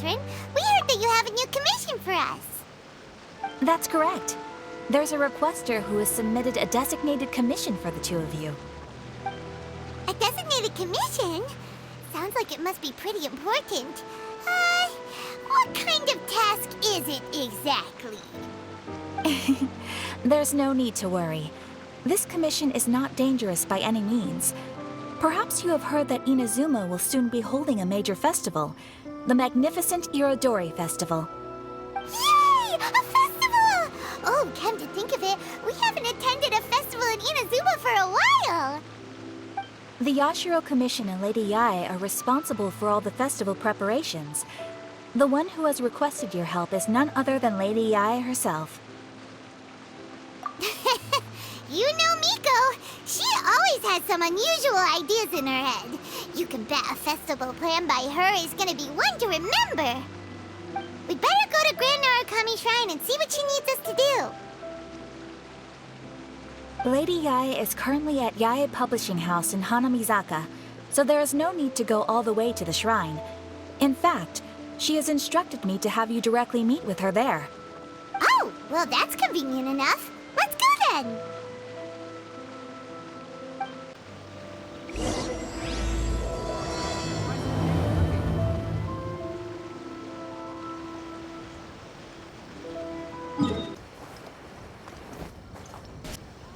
Catherine. We heard that you have a new commission for us. That's correct. There's a requester who has submitted a designated commission for the two of you. A designated commission? Sounds like it must be pretty important. What kind of task is it exactly? There's no need to worry. This commission is not dangerous by any means. Perhaps you have heard that Inazuma will soon be holding a major festival, the magnificent Irodori Festival. Yay! A festival! Oh, come to think of it, we haven't attended a festival in Inazuma for a while! The Yashiro Commission and Lady Yae are responsible for all the festival preparations. The one who has requested your help is none other than Lady Yae herself. You know Miko. She always has some unusual ideas in her head. You can bet a festival planned by her is gonna be one to remember. We'd better go to Grand Narukami Shrine and see what she needs us to do. Lady Yae is currently at Yae Publishing House in Hanamizaka, so there is no need to go all the way to the shrine. In fact, she has instructed me to have you directly meet with her there. Oh, well that's convenient enough. Let's go then.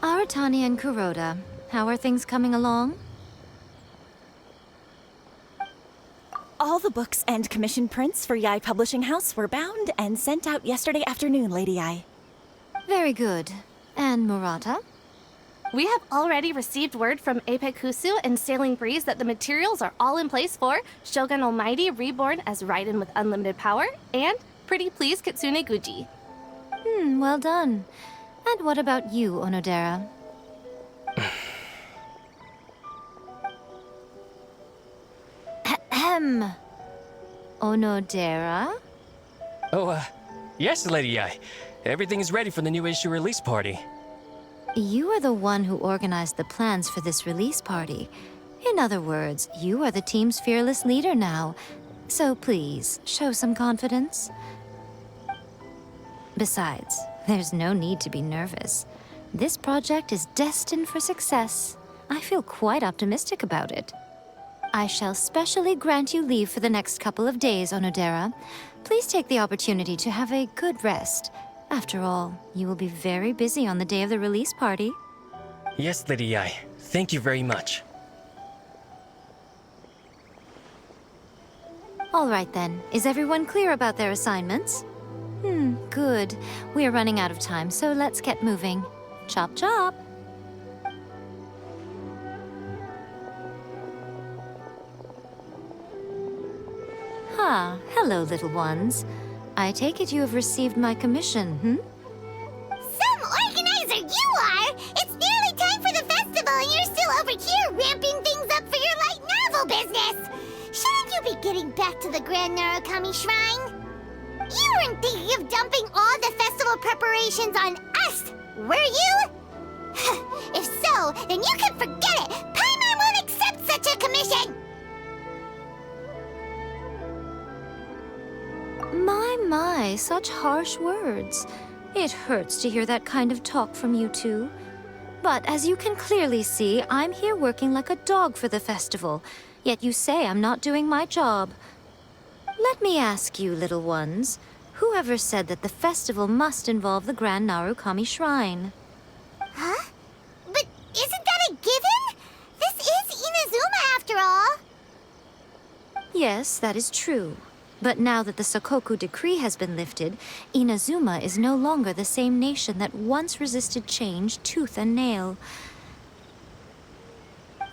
Aratani and Kuroda, how are things coming along? All the books and commission prints for Yae Publishing House were bound and sent out yesterday afternoon, Lady Yae. Very good. And Murata? We have already received word from Apekusu and Sailing Breeze that the materials are all in place for Shogun Almighty Reborn as Raiden with Unlimited Power and Pretty Please Kitsune Guji. Well done. And what about you, Onodera? Ahem. Onodera? Oh, yes, Lady Yae. Everything is ready for the new issue release party. You are the one who organized the plans for this release party. In other words, you are the team's fearless leader now. So please, show some confidence. Besides, there's no need to be nervous. This project is destined for success. I feel quite optimistic about it. I shall specially grant you leave for the next couple of days, Onodera. Please take the opportunity to have a good rest. After all, you will be very busy on the day of the release party. Yes, Lady Yae. Thank you very much. All right then. Is everyone clear about their assignments? Good. We are running out of time, so let's get moving. Chop chop! Hello, little ones. I take it you have received my commission, Some organizer you are! It's nearly time for the festival and you're still over here ramping things up for your light novel business! Shouldn't you be getting back to the Grand Narukami Shrine? You weren't thinking of dumping all the festival preparations on us, were you? If so, then you can forget it! Paimon won't accept such a commission! My, such harsh words. It hurts to hear that kind of talk from you two. But as you can clearly see, I'm here working like a dog for the festival. Yet you say I'm not doing my job. Let me ask you, little ones, whoever said that the festival must involve the Grand Narukami Shrine? Huh? But isn't that a given? This is Inazuma after all. Yes, that is true. But now that the Sokoku decree has been lifted, Inazuma is no longer the same nation that once resisted change tooth and nail.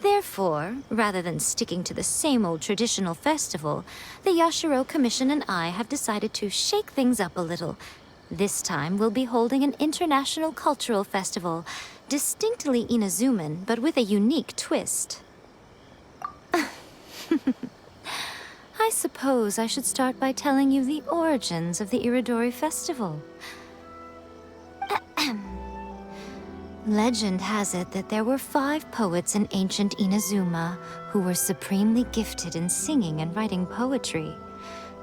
Therefore, rather than sticking to the same old traditional festival, the Yashiro Commission and I have decided to shake things up a little. This time, we'll be holding an international cultural festival, distinctly Inazuman, but with a unique twist. I suppose I should start by telling you the origins of the Irodori Festival. Legend has it that there were 5 poets in ancient Inazuma who were supremely gifted in singing and writing poetry.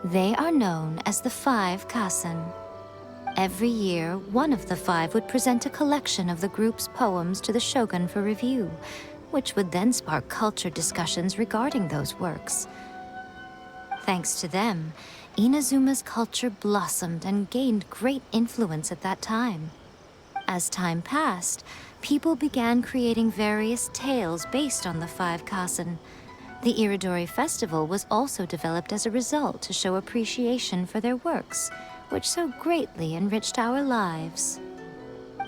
They are known as the 5 Kasen. Every year, one of the 5 would present a collection of the group's poems to the shogun for review, which would then spark culture discussions regarding those works. Thanks to them, Inazuma's culture blossomed and gained great influence at that time. As time passed, people began creating various tales based on the 5 Kasen. The Iridori Festival was also developed as a result to show appreciation for their works, which so greatly enriched our lives.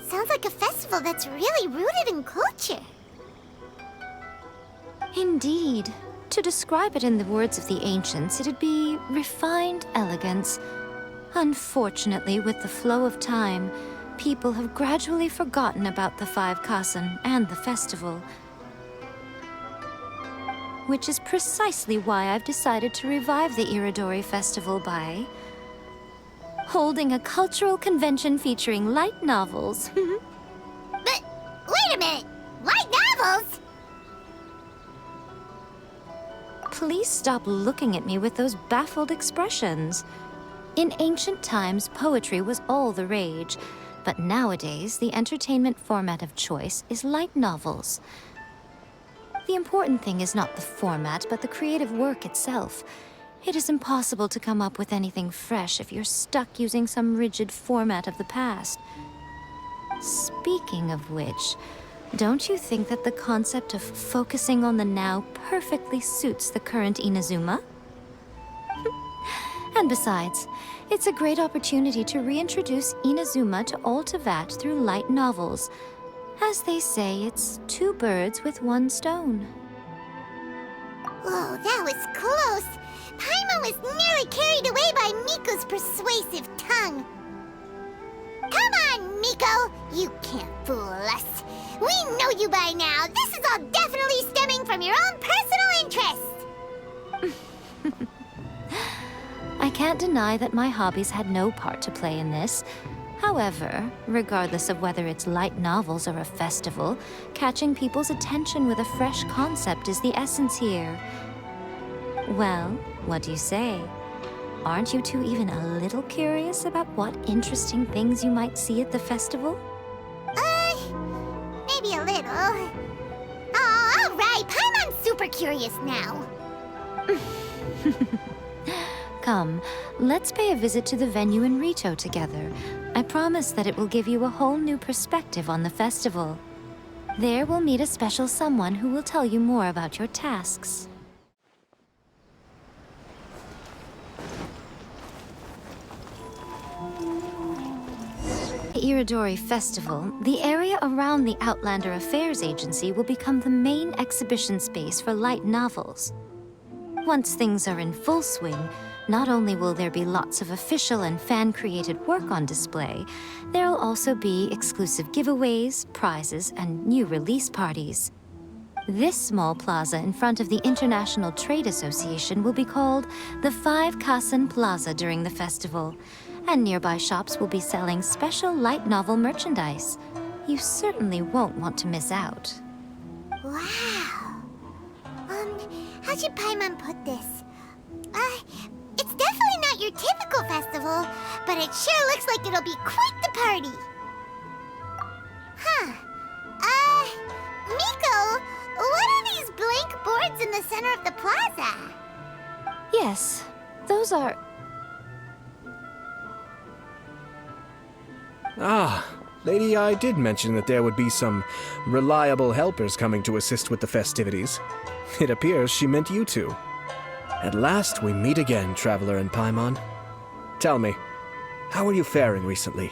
Sounds like a festival that's really rooted in culture. Indeed. To describe it in the words of the ancients, it'd be refined elegance. Unfortunately, with the flow of time, people have gradually forgotten about the 5 Kasen and the festival. Which is precisely why I've decided to revive the Iridori Festival by holding a cultural convention featuring light novels. But, wait a minute! Light novels? Please stop looking at me with those baffled expressions. In ancient times, poetry was all the rage, but nowadays, the entertainment format of choice is light novels. The important thing is not the format, but the creative work itself. It is impossible to come up with anything fresh if you're stuck using some rigid format of the past. Speaking of which, don't you think that the concept of focusing on the now perfectly suits the current Inazuma? And besides, it's a great opportunity to reintroduce Inazuma to all Teyvat through light novels. As they say, it's 2 birds with 1 stone. Whoa, that was close! Paimon was nearly carried away by Miko's persuasive tongue. Come on, Miko! You can't fool us. We know you by now. This is all definitely stemming from your own personal interest. I can't deny that my hobbies had no part to play in this. However, regardless of whether it's light novels or a festival, catching people's attention with a fresh concept is the essence here. Well, what do you say? Aren't you two even a little curious about what interesting things you might see at the festival? Maybe a little. Oh, all right. Paimon's super curious now. Come, let's pay a visit to the venue in Rito together. I promise that it will give you a whole new perspective on the festival. There we'll meet a special someone who will tell you more about your tasks. The Iridori Festival, the area around the Outlander Affairs Agency will become the main exhibition space for light novels. Once things are in full swing, not only will there be lots of official and fan-created work on display, there'll also be exclusive giveaways, prizes, and new release parties. This small plaza in front of the International Trade Association will be called the 5 Kasen Plaza during the festival, and nearby shops will be selling special light novel merchandise. You certainly won't want to miss out. Wow. How should Paimon put this? It's definitely not your typical festival, but it sure looks like it'll be quite the party. Huh. Miko, what are these blank boards in the center of the plaza? Yes, those are... Ah, Lady I did mention that there would be some reliable helpers coming to assist with the festivities. It appears she meant you two. At last we meet again, Traveler and Paimon. Tell me, how are you faring recently?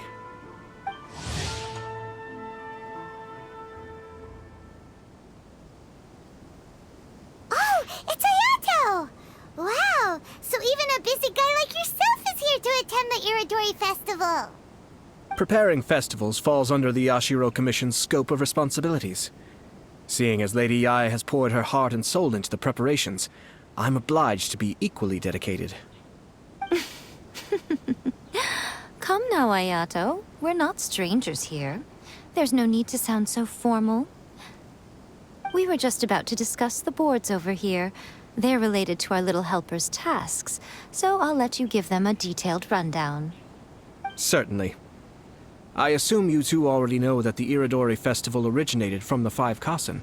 Oh, it's Ayato! Wow, so even a busy guy like yourself is here to attend the Iridori Festival. Preparing festivals falls under the Yashiro Commission's scope of responsibilities. Seeing as Lady Ai has poured her heart and soul into the preparations, I'm obliged to be equally dedicated. Come now, Ayato. We're not strangers here. There's no need to sound so formal. We were just about to discuss the boards over here. They're related to our little helper's tasks, so I'll let you give them a detailed rundown. Certainly. I assume you two already know that the Irodori festival originated from the 5 Kasen.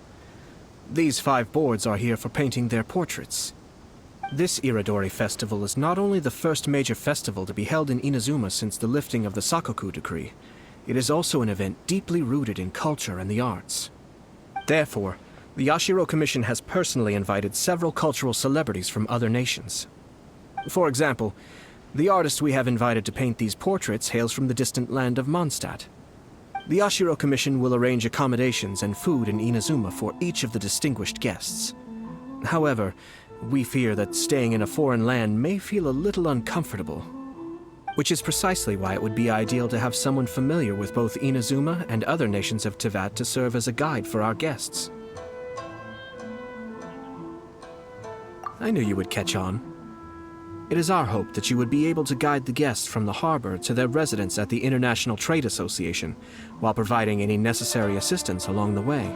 These 5 boards are here for painting their portraits. This Irodori festival is not only the first major festival to be held in Inazuma since the lifting of the Sakoku decree, it is also an event deeply rooted in culture and the arts. Therefore, the Yashiro Commission has personally invited several cultural celebrities from other nations. For example, the artist we have invited to paint these portraits hails from the distant land of Mondstadt. The Yashiro Commission will arrange accommodations and food in Inazuma for each of the distinguished guests. However, we fear that staying in a foreign land may feel a little uncomfortable, which is precisely why it would be ideal to have someone familiar with both Inazuma and other nations of Teyvat to serve as a guide for our guests. I knew you would catch on. It is our hope that you would be able to guide the guests from the harbor to their residence at the International Trade Association, while providing any necessary assistance along the way.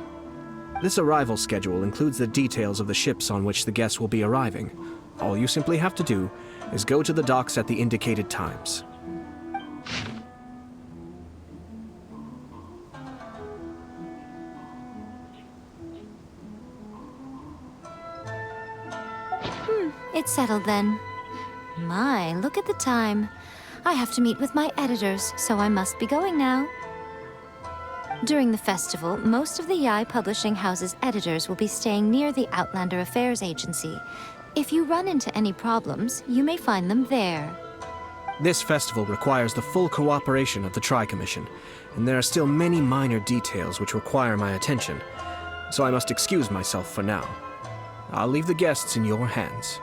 This arrival schedule includes the details of the ships on which the guests will be arriving. All you simply have to do is go to the docks at the indicated times. It's settled then. My, look at the time. I have to meet with my editors, so I must be going now. During the festival, most of the Yae Publishing House's editors will be staying near the Outlander Affairs Agency. If you run into any problems, you may find them there. This festival requires the full cooperation of the Tri-Commission, and there are still many minor details which require my attention, so I must excuse myself for now. I'll leave the guests in your hands.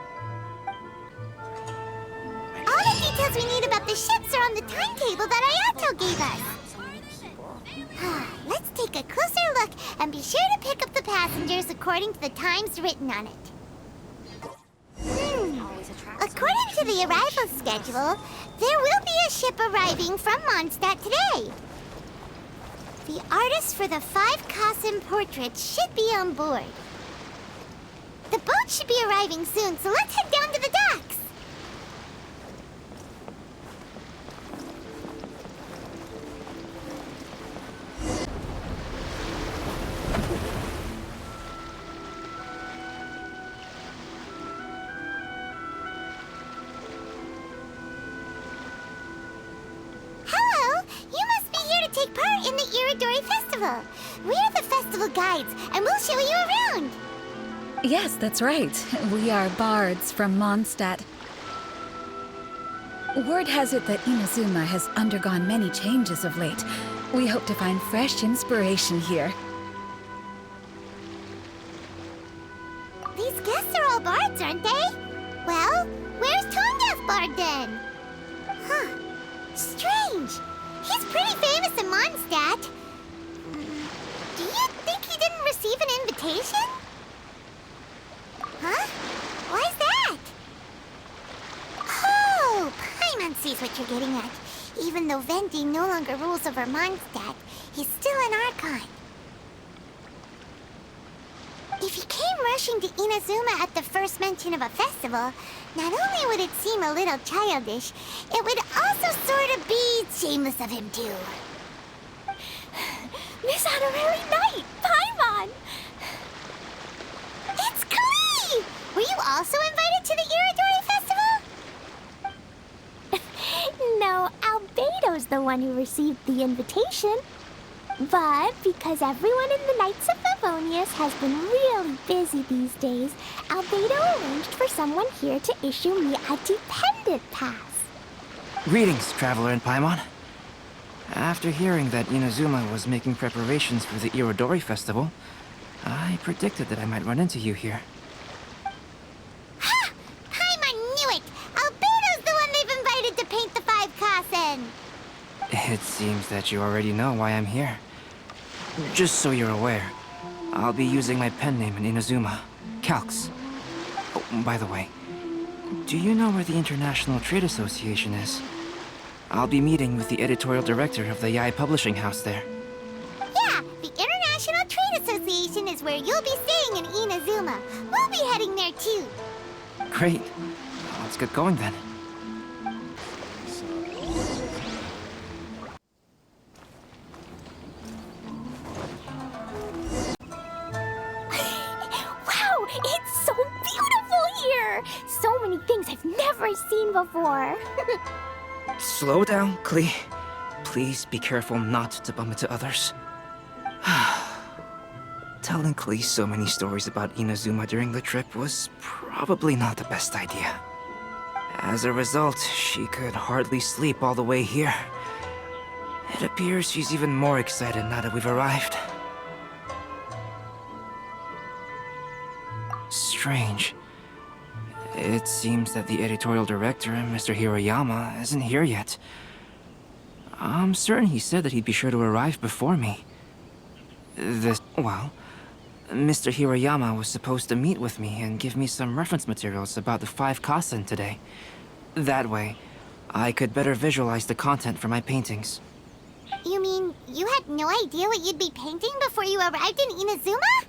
All the details we need about the ships are on the timetable that Atto gave us. Let's take a closer look and be sure to pick up the passengers according to the times written on it. According to the arrival schedule, there will be a ship arriving from Mondstadt today. The artist for the 5 Kasen portraits should be on board. The boat should be arriving soon, so let's head down to the docks. Hello! You must be here to take part in the Irodori Festival. We're the festival guides, and we'll show you around. Yes, that's right. We are bards from Mondstadt. Word has it that Inazuma has undergone many changes of late. We hope to find fresh inspiration here. These guests are all bards, aren't they? Well, where's Tongath Bard then? Huh. Strange. He's pretty famous in Mondstadt. Do you think he didn't receive an invitation? Huh? Why's that? Oh, Paimon sees what you're getting at. Even though Venti no longer rules over Mondstadt, he's still an Archon. If he came rushing to Inazuma at the first mention of a festival, not only would it seem a little childish, it would also sort of be shameless of him too. Miss Honorary Knight, Paimon! It's Klee! Were you also invited to the Irodori Festival? No, Albedo's the one who received the invitation. But because everyone in the Knights of Favonius has been really busy these days, Albedo arranged for someone here to issue me a dependent pass. Greetings, Traveler and Paimon. After hearing that Inazuma was making preparations for the Irodori Festival, I predicted that I might run into you here. Ha! Paimon knew it! Albedo's the one they've invited to paint the 5 Kasen! It seems that you already know why I'm here. Just so you're aware, I'll be using my pen name in Inazuma, Calx. Oh, by the way, do you know where the International Trade Association is? I'll be meeting with the editorial director of the Yae Publishing House there. Yeah, the International Trade Association is where you'll be staying in Inazuma. We'll be heading there too. Great. Let's get going then. Wow, it's so beautiful here! So many things I've never seen before. Slow down, Klee. Please be careful not to bump into others. Telling Klee so many stories about Inazuma during the trip was probably not the best idea. As a result, she could hardly sleep all the way here. It appears she's even more excited now that we've arrived. Strange. It seems that the editorial director, Mr. Hiroyama, isn't here yet. I'm certain he said that he'd be sure to arrive before me. Well, Mr. Hiroyama was supposed to meet with me and give me some reference materials about the 5 kasen today. That way, I could better visualize the content for my paintings. You mean you had no idea what you'd be painting before you arrived in Inazuma?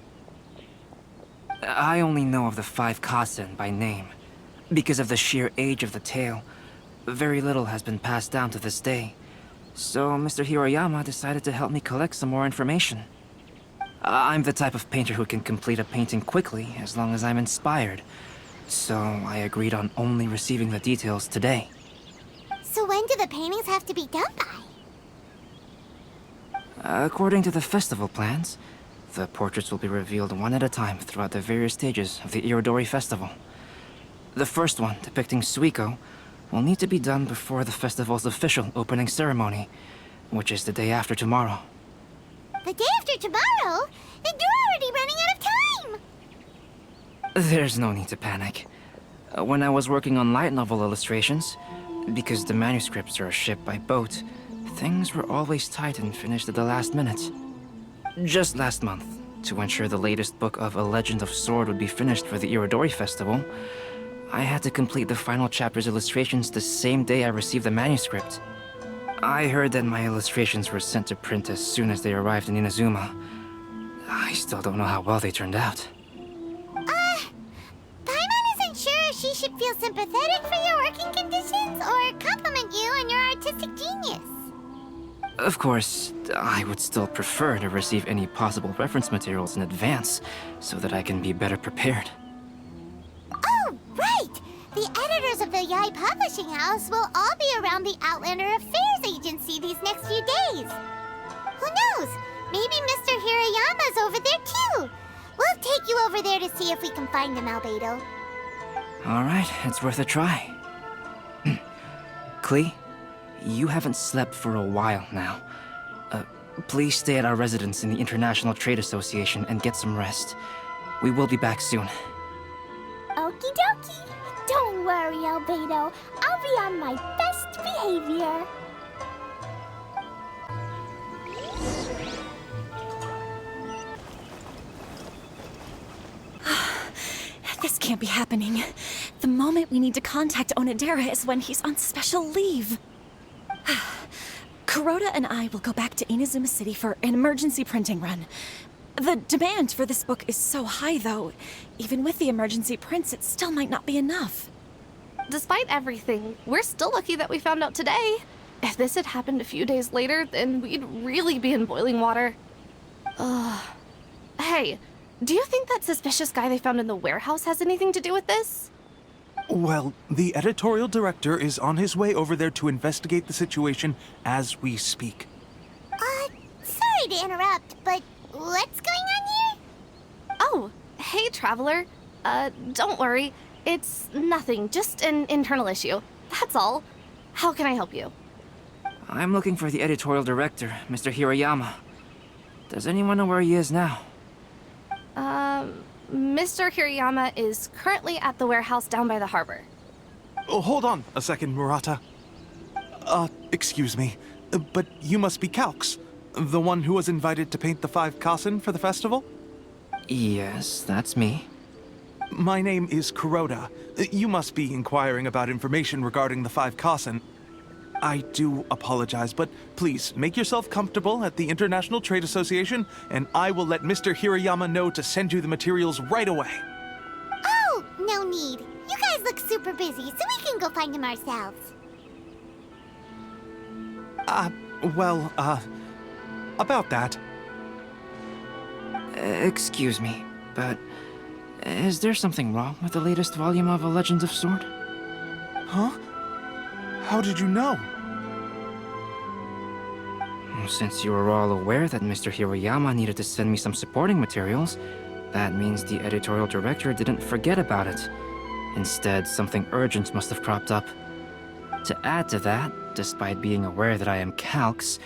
I only know of the 5 kasen by name. Because of the sheer age of the tale, very little has been passed down to this day. So Mr. Hiroyama decided to help me collect some more information. I'm the type of painter who can complete a painting quickly as long as I'm inspired. So I agreed on only receiving the details today. So when do the paintings have to be done by? According to the festival plans, the portraits will be revealed one at a time throughout the various stages of the Irodori Festival. The first one, depicting Suikou, will need to be done before the festival's official opening ceremony, which is the day after tomorrow. The day after tomorrow? Then you're already running out of time! There's no need to panic. When I was working on light novel illustrations, because the manuscripts are shipped by boat, things were always tight and finished at the last minute. Just last month, to ensure the latest book of A Legend of Sword would be finished for the Irodori Festival, I had to complete the final chapter's illustrations the same day I received the manuscript. I heard that my illustrations were sent to print as soon as they arrived in Inazuma. I still don't know how well they turned out. Paimon isn't sure if she should feel sympathetic for your working conditions or compliment you on your artistic genius. Of course, I would still prefer to receive any possible reference materials in advance, so that I can be better prepared. Oh, right! The editors of the Yai Publishing House will all be around the Outlander Affairs Agency these next few days. Who knows? Maybe Mr. Hiroyama's over there too. We'll take you over there to see if we can find him, Albedo. Alright, it's worth a try. Klee, you haven't slept for a while now. Please stay at our residence in the International Trade Association and get some rest. We will be back soon. Okie dokie. Don't worry, Albedo. I'll be on my best behavior. This can't be happening. The moment we need to contact Onodera is when he's on special leave. Kuroda and I will go back to Inazuma City for an emergency printing run. The demand for this book is so high, though. Even with the emergency prints, it still might not be enough. Despite everything, we're still lucky that we found out today. If this had happened a few days later, then we'd really be in boiling water. Hey, do you think that suspicious guy they found in the warehouse has anything to do with this? Well, the editorial director is on his way over there to investigate the situation as we speak. Sorry to interrupt, but what's going on here? Oh, hey, Traveler. Don't worry. It's nothing, just an internal issue. That's all. How can I help you? I'm looking for the editorial director, Mr. Hiroyama. Does anyone know where he is now? Mr. Hiroyama is currently at the warehouse down by the harbor. Oh, hold on a second, Murata. Excuse me, but you must be Calx, the one who was invited to paint the 5 kasen for the festival? Yes, that's me. My name is Kuroda. You must be inquiring about information regarding the 5 kasen. I do apologize, but please make yourself comfortable at the International Trade Association, and I will let Mr. Hiroyama know to send you the materials right away. Oh, no need. You guys look super busy, so we can go find him ourselves. About that. Excuse me, but is there something wrong with the latest volume of A Legend of Sword? Huh? How did you know? Since you were all aware that Mr. Hiroyama needed to send me some supporting materials, that means the editorial director didn't forget about it. Instead, something urgent must have cropped up. To add to that, despite being aware that I am Calx,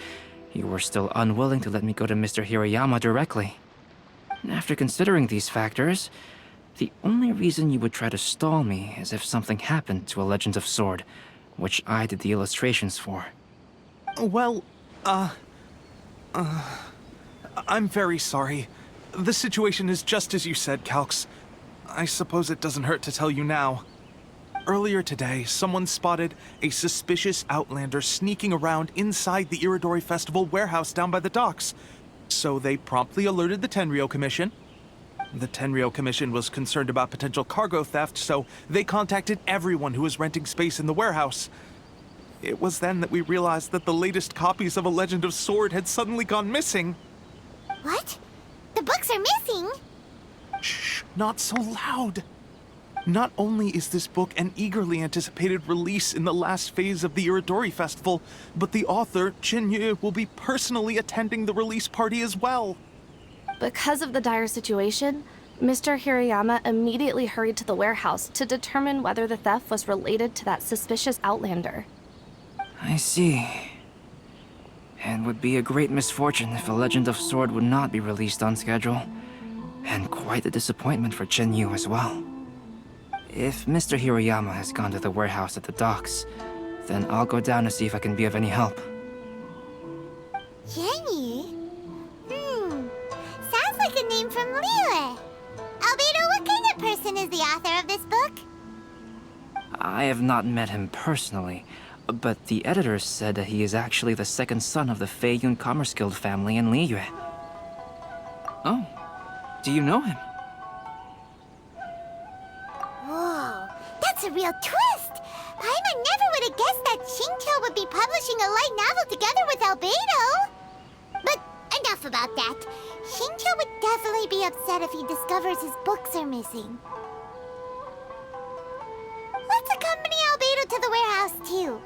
you were still unwilling to let me go to Mr. Hiroyama directly. After considering these factors, the only reason you would try to stall me is if something happened to A Legend of Sword, which I did the illustrations for. Well, I'm very sorry. The situation is just as you said, Calx. I suppose it doesn't hurt to tell you now. Earlier today, someone spotted a suspicious outlander sneaking around inside the Iridori Festival warehouse down by the docks. So they promptly alerted the Tenryou Commission. The Tenryou Commission was concerned about potential cargo theft, so they contacted everyone who was renting space in the warehouse. It was then that we realized that the latest copies of A Legend of Sword had suddenly gone missing. What? The books are missing? Shh, not so loud. Not only is this book an eagerly anticipated release in the last phase of the Iridori Festival, but the author, Chin-Yu, will be personally attending the release party as well. Because of the dire situation, Mr. Hiroyama immediately hurried to the warehouse to determine whether the theft was related to that suspicious outlander. I see. It would be a great misfortune if A Legend of Sword would not be released on schedule. And quite a disappointment for Chin-Yu as well. If Mr. Hiroyama has gone to the warehouse at the docks, then I'll go down to see if I can be of any help. Jenny? Sounds like a name from Liyue. Albedo, what kind of person is the author of this book? I have not met him personally, but the editor said that he is actually the second son of the Feiyun Commerce Guild family in Liyue. Oh, do you know him? Whoa, that's a real twist! Paimon never would have guessed that Xingqiu would be publishing a light novel together with Albedo! But enough about that. Xingqiu would definitely be upset if he discovers his books are missing. Let's accompany Albedo to the warehouse, too.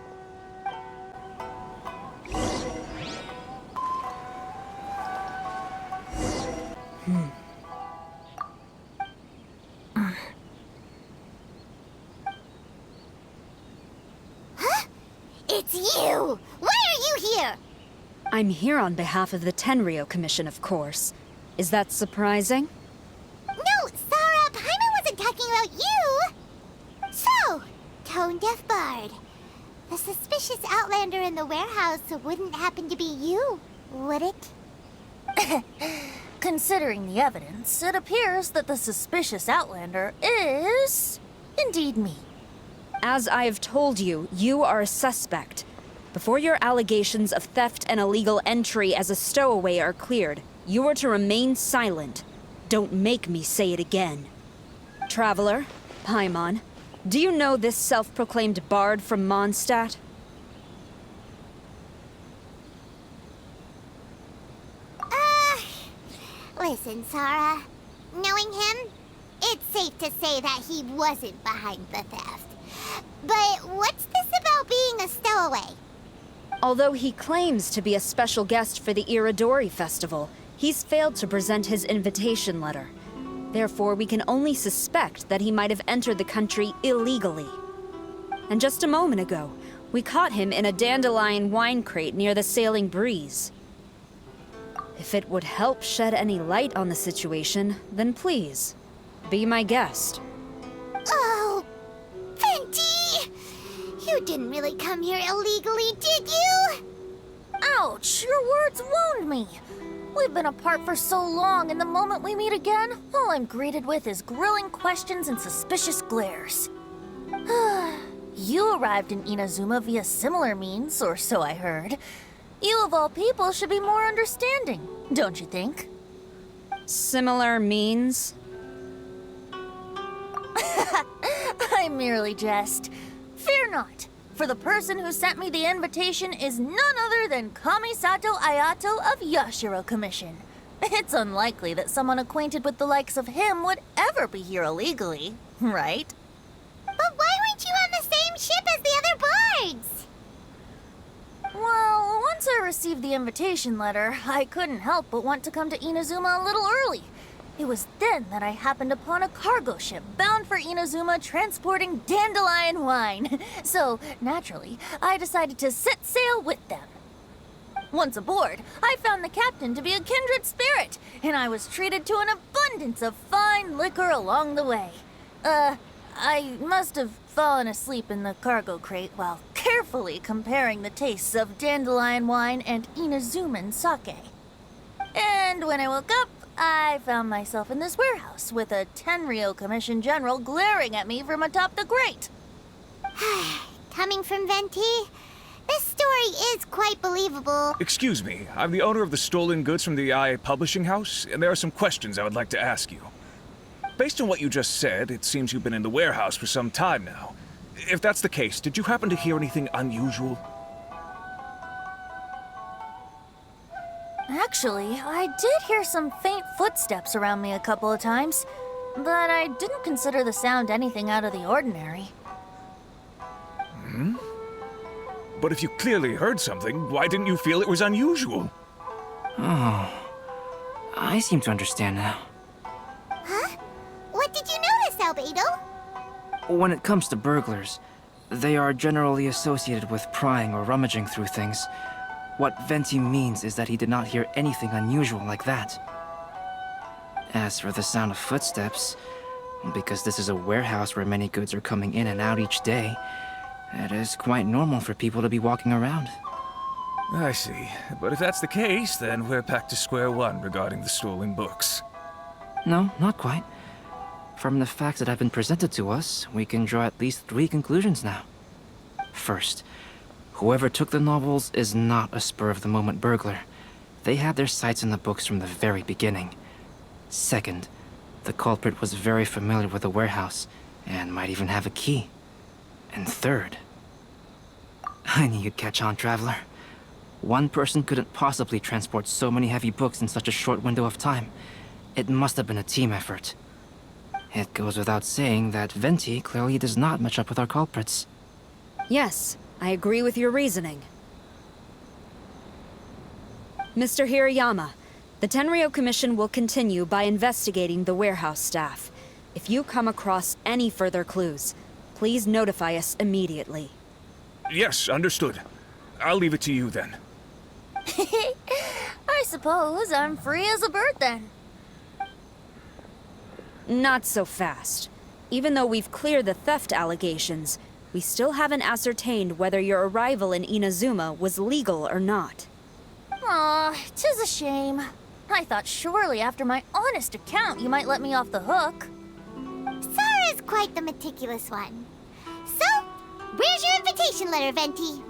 It's you! Why are you here? I'm here on behalf of the Tenryou Commission, of course. Is that surprising? No, Sarah, Paimon wasn't talking about you! So, tone-deaf bard. The suspicious outlander in the warehouse wouldn't happen to be you, would it? Considering the evidence, it appears that the suspicious outlander is indeed me. As I have told you, you are a suspect. Before your allegations of theft and illegal entry as a stowaway are cleared, you are to remain silent. Don't make me say it again. Traveler, Paimon, do you know this self-proclaimed bard from Mondstadt? Listen, Sarah. Knowing him, it's safe to say that he wasn't behind the theft. But what's this about being a stowaway? Although he claims to be a special guest for the Iridori Festival, he's failed to present his invitation letter. Therefore, we can only suspect that he might have entered the country illegally. And just a moment ago, we caught him in a dandelion wine crate near the Sailing Breeze. If it would help shed any light on the situation, then please, be my guest. Oh, Fenty! You didn't really come here illegally, did you? Ouch, your words wound me. We've been apart for so long, and the moment we meet again, all I'm greeted with is grilling questions and suspicious glares. You arrived in Inazuma via similar means, or so I heard. You of all people should be more understanding, don't you think? Similar means? I I merely jest. Fear not, for the person who sent me the invitation is none other than Kamisato Ayato of Yashiro Commission. It's unlikely that someone acquainted with the likes of him would ever be here illegally, right? But why weren't you on the same ship as the other bards? Well, once I received the invitation letter, I couldn't help but want to come to Inazuma a little early. It was then that I happened upon a cargo ship bound for Inazuma transporting dandelion wine. So, naturally, I decided to set sail with them. Once aboard, I found the captain to be a kindred spirit, and I was treated to an abundance of fine liquor along the way. I must have fallen asleep in the cargo crate while carefully comparing the tastes of dandelion wine and Inazuman sake. And when I woke up, I found myself in this warehouse with a Tenryou Commission General glaring at me from atop the grate. Coming from Venti, this story is quite believable. Excuse me, I'm the owner of the stolen goods from the IA publishing house, and there are some questions I would like to ask you. Based on what you just said, it seems you've been in the warehouse for some time now. If that's the case, did you happen to hear anything unusual? Actually, I did hear some faint footsteps around me a couple of times, but I didn't consider the sound anything out of the ordinary. But if you clearly heard something, why didn't you feel it was unusual? Oh, I seem to understand now. Huh? What did you notice, Albedo? When it comes to burglars, they are generally associated with prying or rummaging through things. What Venti means is that he did not hear anything unusual like that. As for the sound of footsteps, because this is a warehouse where many goods are coming in and out each day, it is quite normal for people to be walking around. I see. But if that's the case, then we're back to square one regarding the stolen books. No, not quite. From the facts that have been presented to us, we can draw at least 3 conclusions now. First, whoever took the novels is not a spur-of-the-moment burglar. They had their sights on the books from the very beginning. Second, the culprit was very familiar with the warehouse, and might even have a key. And third, I knew you'd catch on, Traveler. One person couldn't possibly transport so many heavy books in such a short window of time. It must have been a team effort. It goes without saying that Venti clearly does not match up with our culprits. Yes, I agree with your reasoning. Mr. Hirayama, the Tenryou Commission will continue by investigating the warehouse staff. If you come across any further clues, please notify us immediately. Yes, understood. I'll leave it to you then. I suppose I'm free as a bird then. Not so fast. Even though we've cleared the theft allegations, we still haven't ascertained whether your arrival in Inazuma was legal or not. Aw, 'tis a shame. I thought surely after my honest account you might let me off the hook. Sara's quite the meticulous one. So, where's your invitation letter, Venti?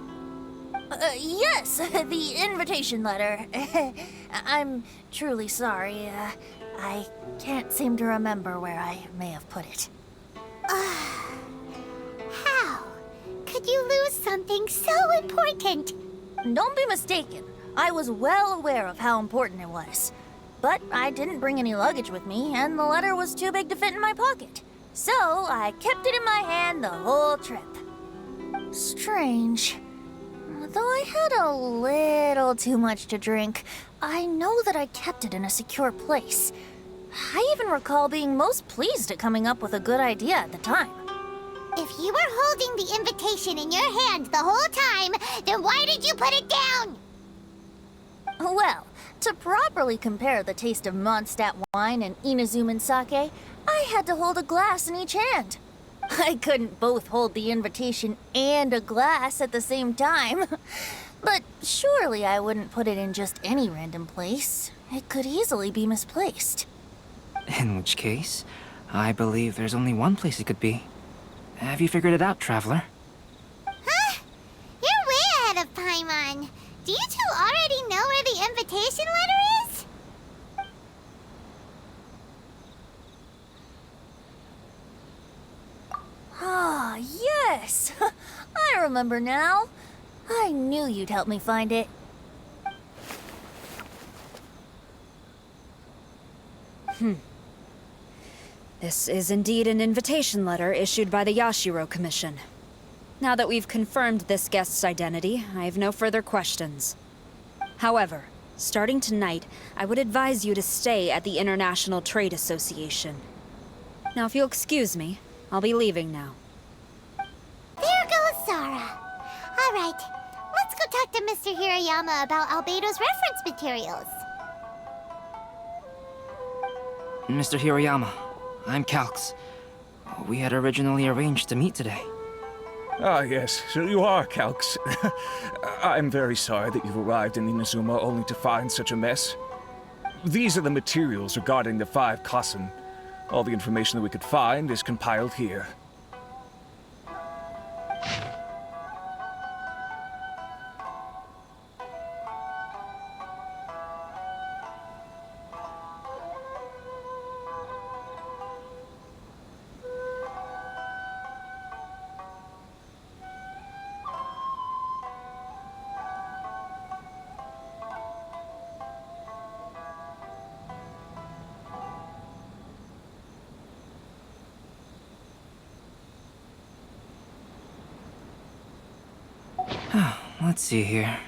Yes, the invitation letter. I'm truly sorry. I can't seem to remember where I may have put it. How could you lose something so important? Don't be mistaken. I was well aware of how important it was. But I didn't bring any luggage with me, and the letter was too big to fit in my pocket. So I kept it in my hand the whole trip. Strange. Though I had a little too much to drink, I know that I kept it in a secure place. I even recall being most pleased at coming up with a good idea at the time. If you were holding the invitation in your hand the whole time, then why did you put it down? Well, to properly compare the taste of Mondstadt wine and Inazuman sake, I had to hold a glass in each hand. I couldn't both hold the invitation and a glass at the same time. But surely I wouldn't put it in just any random place. It could easily be misplaced. In which case, I believe there's only one place it could be. Have you figured it out, Traveler? Huh? You're way ahead of Paimon. Do you two already know where the invitation letter is? Yes, I remember now. I knew you'd help me find it. This is indeed an invitation letter issued by the Yashiro Commission. Now that we've confirmed this guest's identity, I have no further questions. However, starting tonight, I would advise you to stay at the International Trade Association. Now, if you'll excuse me, I'll be leaving now. There goes Sara. All right, let's go talk to Mr. Hirayama about Albedo's reference materials. Mr. Hirayama, I'm Calx. We had originally arranged to meet today. Ah, yes, so you are Calx. I'm very sorry that you've arrived in Inazuma only to find such a mess. These are the materials regarding the 5 Kasen. All the information that we could find is compiled here. Let's see here.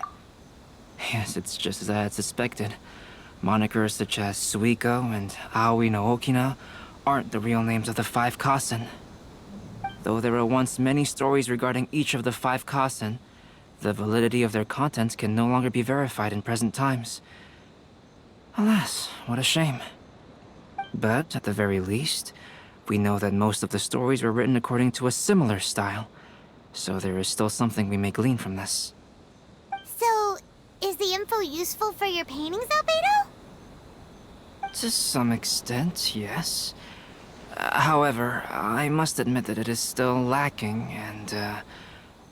Yes, it's just as I had suspected. Monikers such as Suikou and Aoi no Okina aren't the real names of the 5 Kasen. Though there were once many stories regarding each of the 5 Kasen, the validity of their contents can no longer be verified in present times. Alas, what a shame. But, at the very least, we know that most of the stories were written according to a similar style, so there is still something we may glean from this. So, is the info useful for your paintings, Albedo? To some extent, yes. However, I must admit that it is still lacking and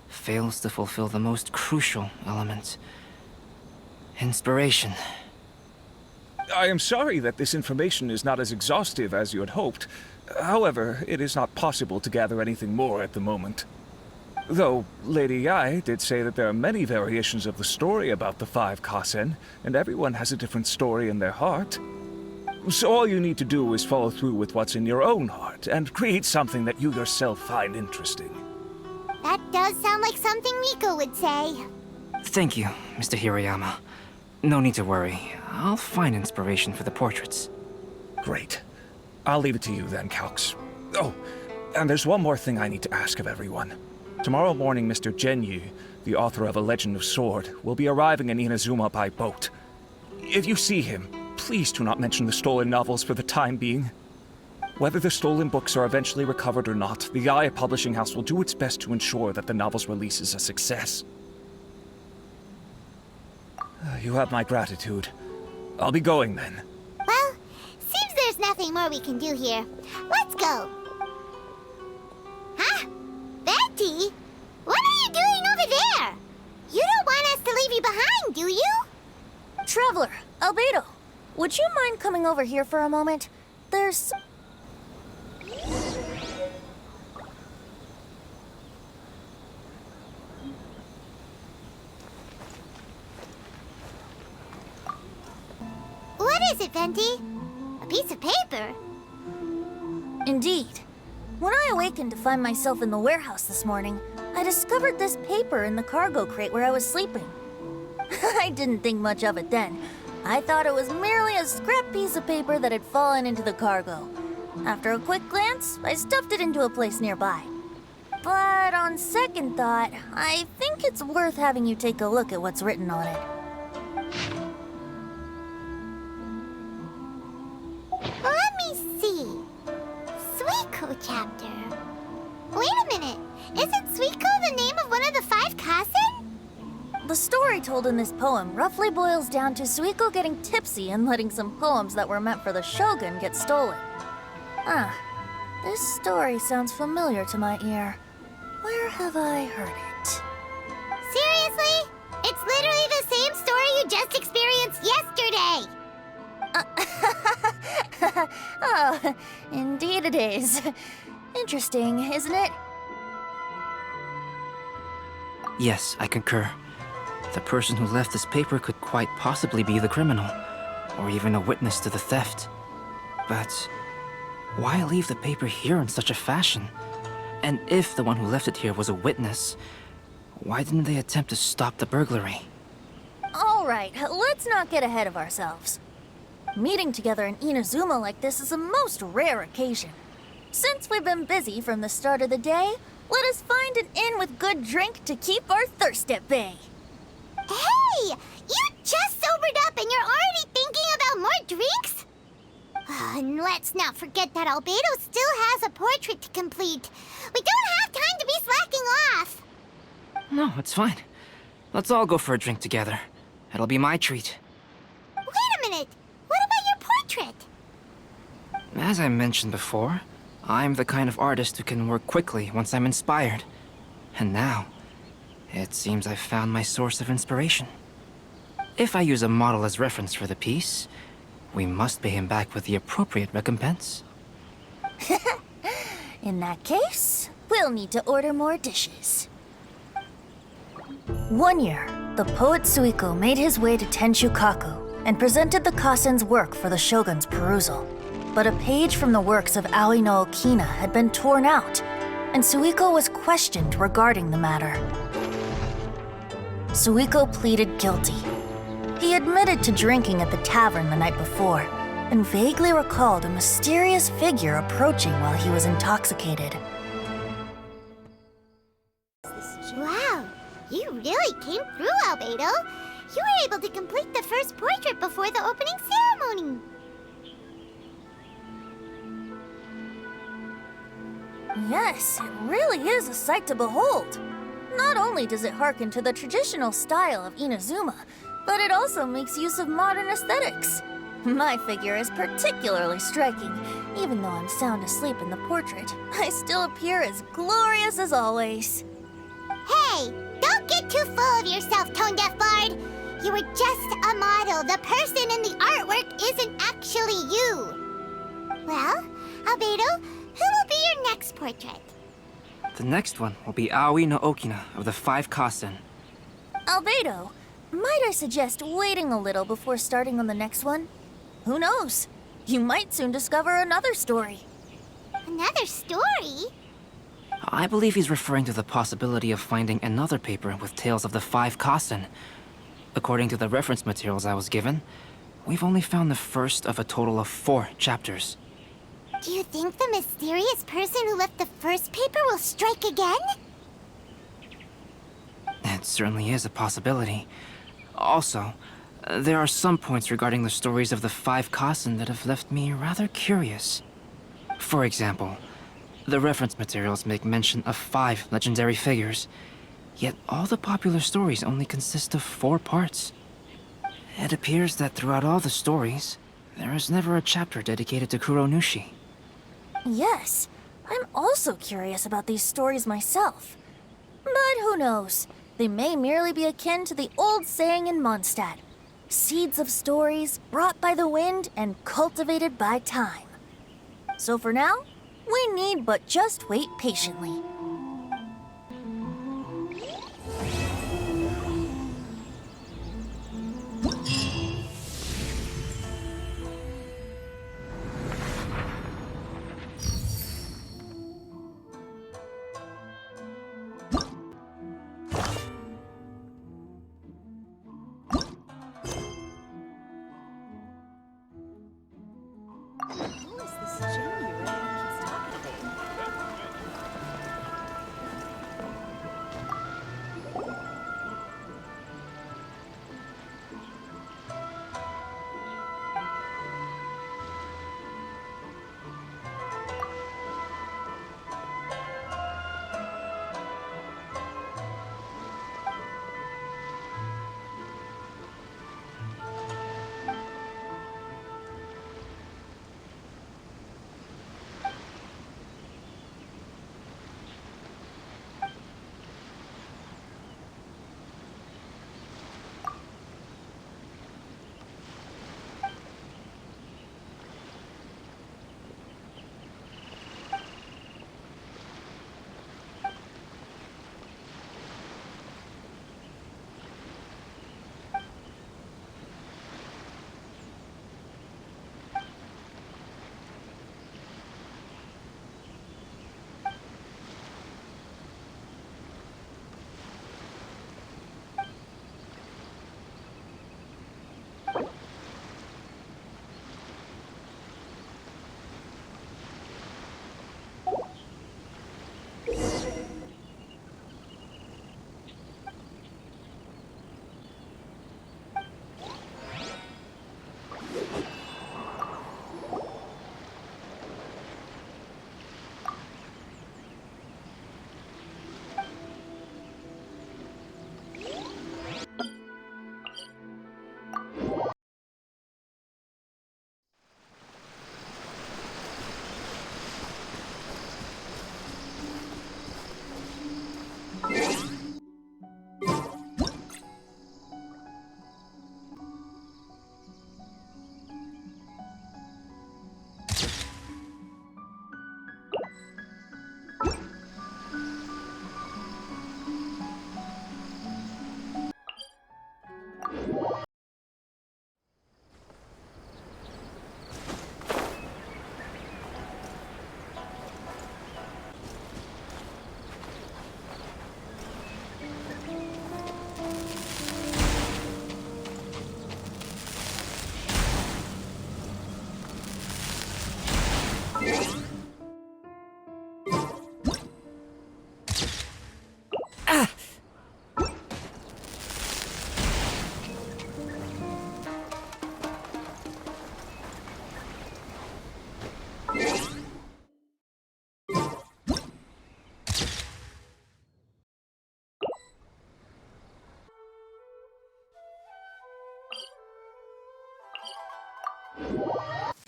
fails to fulfill the most crucial element. Inspiration. I am sorry that this information is not as exhaustive as you had hoped. However, it is not possible to gather anything more at the moment. Though, Lady Yae did say that there are many variations of the story about the 5 Kasen, and everyone has a different story in their heart. So all you need to do is follow through with what's in your own heart, and create something that you yourself find interesting. That does sound like something Miko would say. Thank you, Mr. Hirayama. No need to worry. I'll find inspiration for the portraits. Great. I'll leave it to you then, Calx. Oh, and there's one more thing I need to ask of everyone. Tomorrow morning, Mr. Genyu, the author of A Legend of Sword, will be arriving in Inazuma by boat. If you see him, please do not mention the stolen novels for the time being. Whether the stolen books are eventually recovered or not, the Yae Publishing House will do its best to ensure that the novel's release is a success. You have my gratitude. I'll be going then. Well, seems there's nothing more we can do here. Let's go. Huh? Betty? What are you doing over there? You don't want us to leave you behind, do you? Traveler, Albedo, would you mind coming over here for a moment? There's... What is it, Venti? A piece of paper? Indeed. When I awakened to find myself in the warehouse this morning, I discovered this paper in the cargo crate where I was sleeping. I didn't think much of it then. I thought it was merely a scrap piece of paper that had fallen into the cargo. After a quick glance, I stuffed it into a place nearby. But on second thought, I think it's worth having you take a look at what's written on it. Let me see. Suikou chapter. Wait a minute. Isn't Suikou the name of one of the 5 Kasen? The story told in this poem roughly boils down to Suikou getting tipsy and letting some poems that were meant for the shogun get stolen. Ah, this story sounds familiar to my ear. Where have I heard it? Seriously? It's literally the same story you just experienced yesterday! Oh, indeed it is. Interesting, isn't it? Yes, I concur. The person who left this paper could quite possibly be the criminal, or even a witness to the theft. But why leave the paper here in such a fashion? And if the one who left it here was a witness, why didn't they attempt to stop the burglary? All right, let's not get ahead of ourselves. Meeting together in Inazuma like this is a most rare occasion. Since we've been busy from the start of the day, let us find an inn with good drink to keep our thirst at bay. Hey! You just sobered up and you're already thinking about more drinks? And let's not forget that Albedo still has a portrait to complete. We don't have time to be slacking off. No, it's fine. Let's all go for a drink together. It'll be my treat. Wait a minute. What about your portrait? As I mentioned before, I'm the kind of artist who can work quickly once I'm inspired. And now, it seems I've found my source of inspiration. If I use a model as reference for the piece, we must pay him back with the appropriate recompense. In that case, we'll need to order more dishes. One year, the poet Suikou made his way to Tenshukaku and presented the Kasen's work for the shogun's perusal. But a page from the works of Aoi no Okina had been torn out, and Suikou was questioned regarding the matter. Suikou pleaded guilty. He admitted to drinking at the tavern the night before, and vaguely recalled a mysterious figure approaching while he was intoxicated. Wow, you really came through, Albedo. You were able to complete the first portrait before the opening ceremony. Yes, it really is a sight to behold. Not only does it harken to the traditional style of Inazuma, but it also makes use of modern aesthetics. My figure is particularly striking. Even though I'm sound asleep in the portrait, I still appear as glorious as always. Hey, don't get too full of yourself, Tone-Deaf Bard. You were just a model. The person in the artwork isn't actually you. Well, Albedo, who will be your next portrait? The next one will be Aoi no Okina of the 5 Kasen. Albedo, might I suggest waiting a little before starting on the next one? Who knows? You might soon discover another story. Another story? I believe he's referring to the possibility of finding another paper with tales of the 5 Kasen. According to the reference materials I was given, we've only found the first of a total of 4 chapters. Do you think the mysterious person who left the first paper will strike again? It certainly is a possibility. Also, there are some points regarding the stories of the 5 Kasen that have left me rather curious. For example, the reference materials make mention of 5 legendary figures, yet all the popular stories only consist of 4 parts. It appears that throughout all the stories, there is never a chapter dedicated to Kuronushi. Yes, I'm also curious about these stories myself. But who knows? They may merely be akin to the old saying in Mondstadt. Seeds of stories brought by the wind and cultivated by time. So for now, we need but just wait patiently.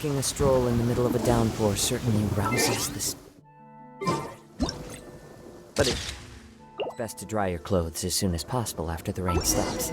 Taking a stroll in the middle of a downpour certainly rouses the but it's best to dry your clothes as soon as possible after the rain stops.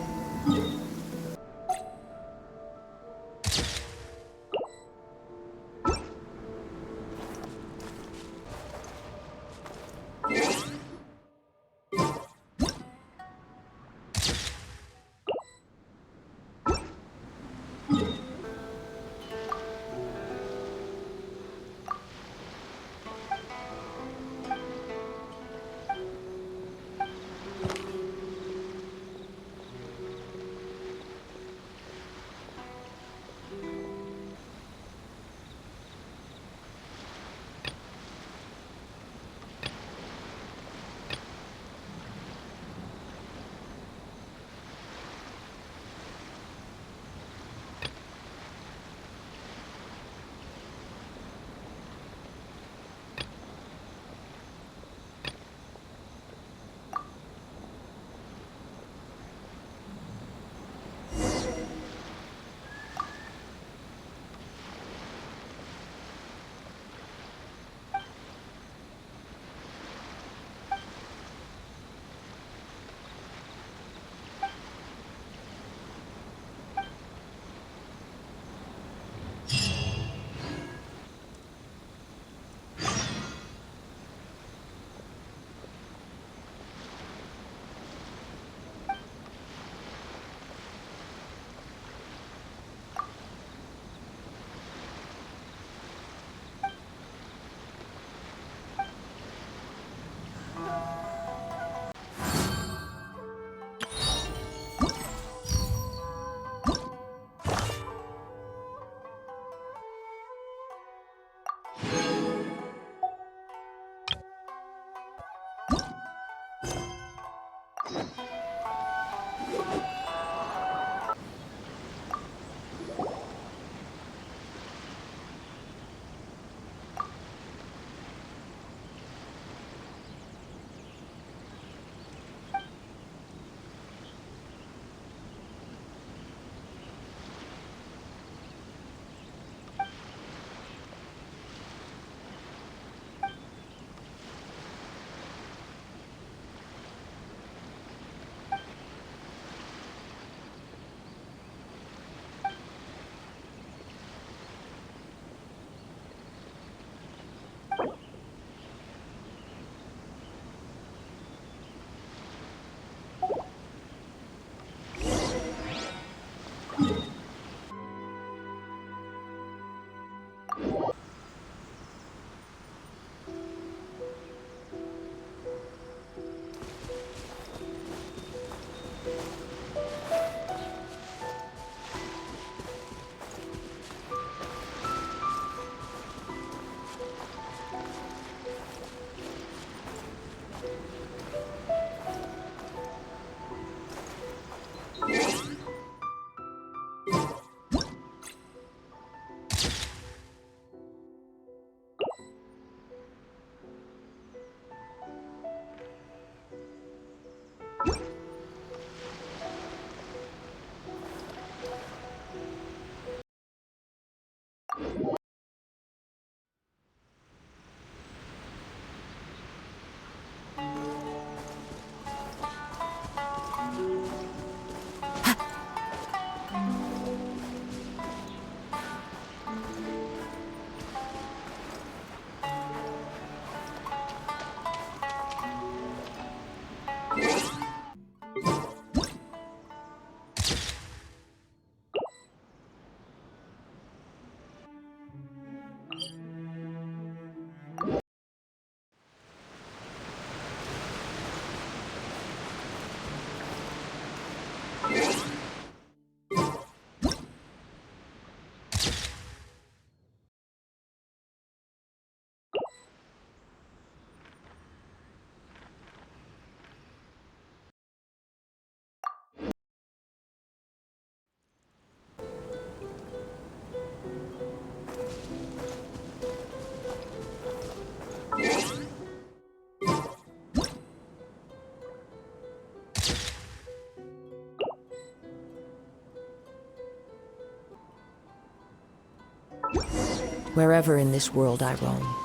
Wherever in this world I roam,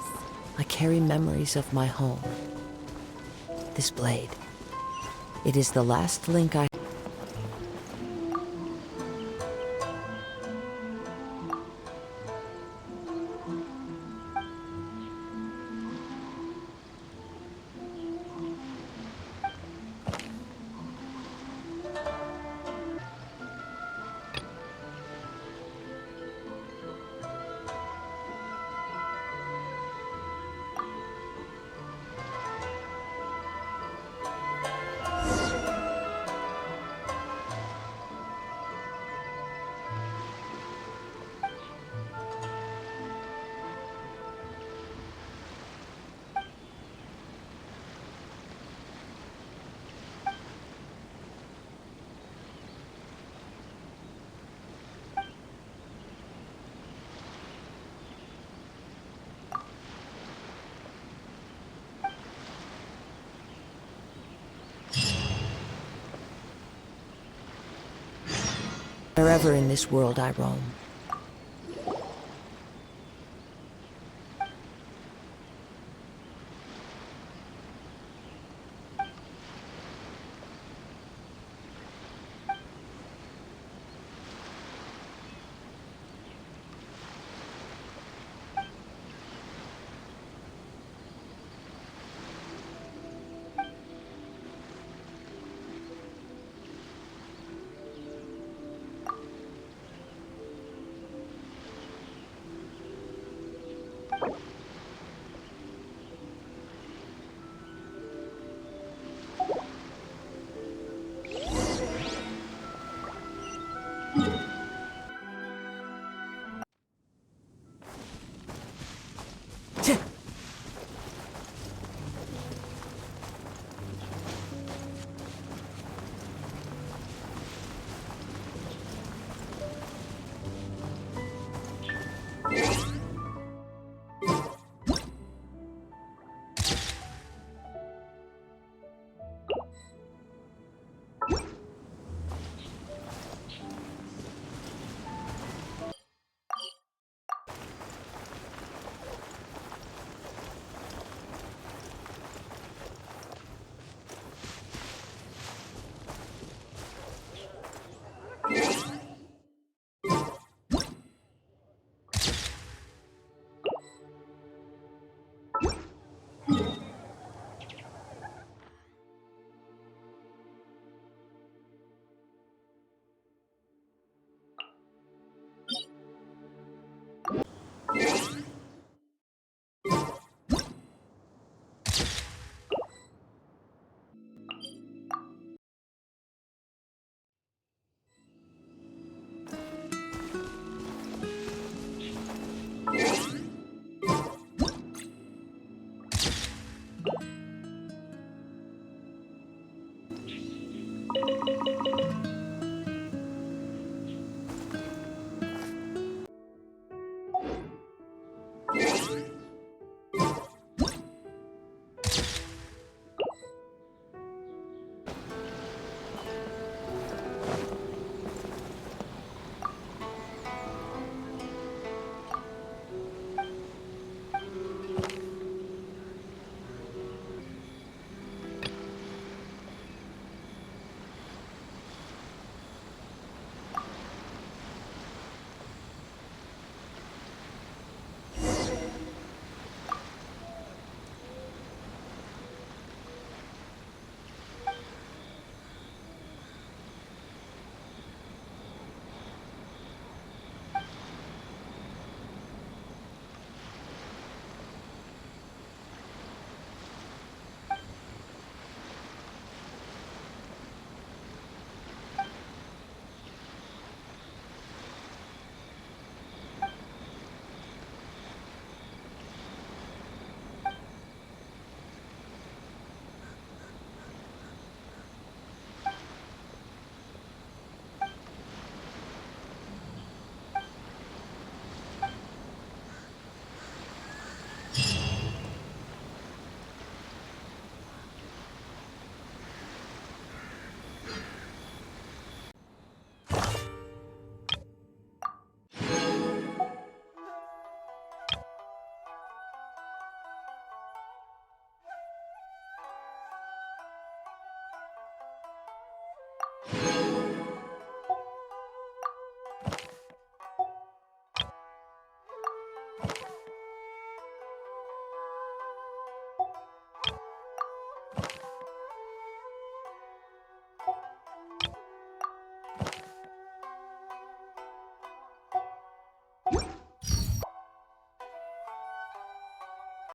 I carry memories of my home. This blade, it is the last link I... Wherever in this world I roam,